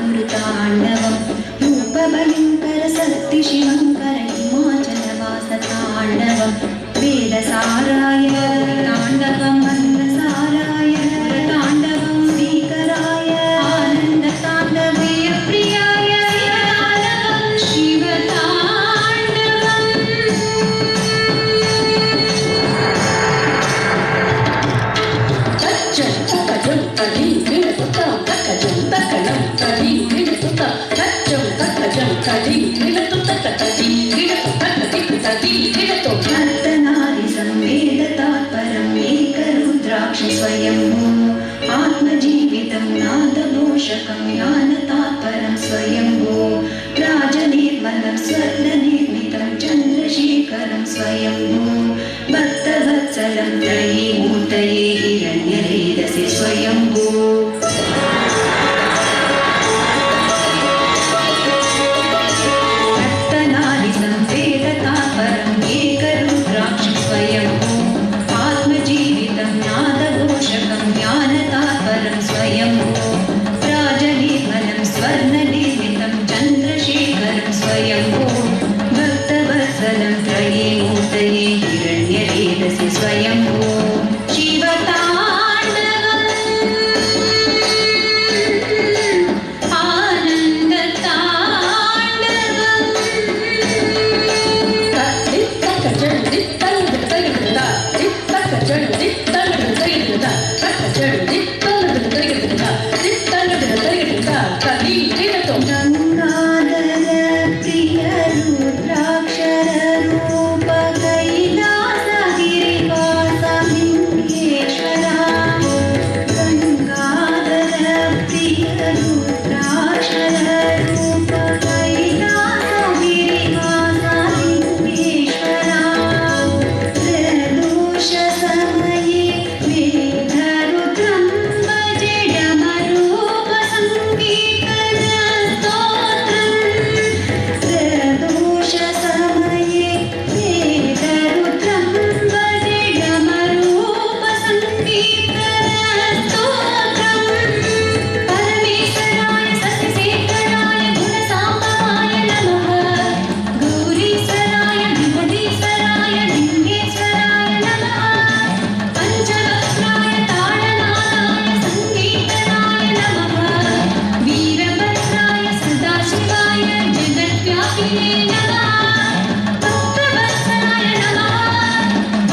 गुरुताण्डवं रूपभयङ्कर शक्तिशिवङ्कर हिमाचलवासताण्डवं वेदसाराय ताण्डवं मन्दसाराय ताण्डवं श्रीकराय आनन्दताण्डवे प्रियाय शिवताण्डवम् तच्चं तकजं तदि विनतुतं तकजं तकलं तदि विनतुतं तच्चं तकजं तदि विनतुतं तदि विनतुतं तदि विनतुतं नर्तनादि संवेदतात्परम् एकरुद्राक्षि स्वयंभू आत्मजीवितं नादघोषकं ज्ञानतात्परं स्वयंभू राजनिर्मलं स्वर्णनिर्मितं चन्द्रशेखरं स्वयंभू भक्तवत्सलं त्रयीमूर्तये हिरण्यरेदसे स्वयंभू रक्तनादि संवेदतात्परम् एकरुद्राक्षि स्वयंभू आत्मजीवितं नादघोषकं ज्ञानतात्परं स्वयंभू राजनिर्मलं स्वर्णनिर्मितं चन्द्रशेखरं स्वयंभू भक्तवत्सलं त्रयीमूर्तये हिरण्यरेदसे स्वयंभू शिवताण्डवम् आनन्दताण्डवम् तकजं दित्तलगतगतगतगता दित्तकजं दित्तलगतगतगतगता तकजं दित्तलगतगतगतगता दित्तलगतगतगतगता तदि विनतुं गंगाधर प्रिय रुद्राक्षर रूप कैलासगिरिवास लिंगेश्वरा गंगाधर प्रिय रुद्राक्षर रूप कैलासगिरिवास लिंगेश्वरा प्रदोष समये वेदरुद्रं भजे डमरूप संकीर्तन स्तोत्रम् प्रदोष समये वेदरुद्रं भजे डमरूप संकीर्तन स्तोत्रम् परमेश्वराय सत्यशेखराय गुणसाम्बवाय नमः गौरीश्वराय विभदीश्वराय लिंगेश्वराय नमः पंचवक्त्राय ताडनादाय संकीर्तनाय नमः वीरभद्राय सदाशिवाय जगद्व्यापिने नमः भक्तवत्सलाय नमः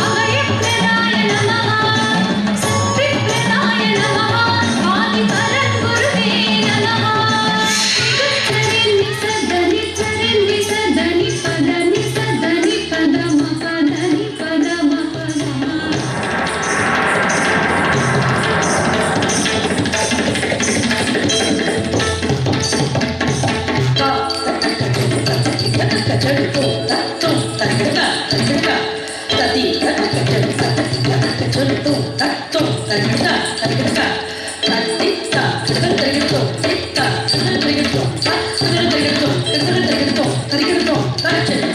अभयप्रदाय नमः शक्तिप्रदाय नमः आदिपरगुरुवे नमः सदनि सदनि सदनि पदनि सदनि पदम पदनि पदम पदम Thank you.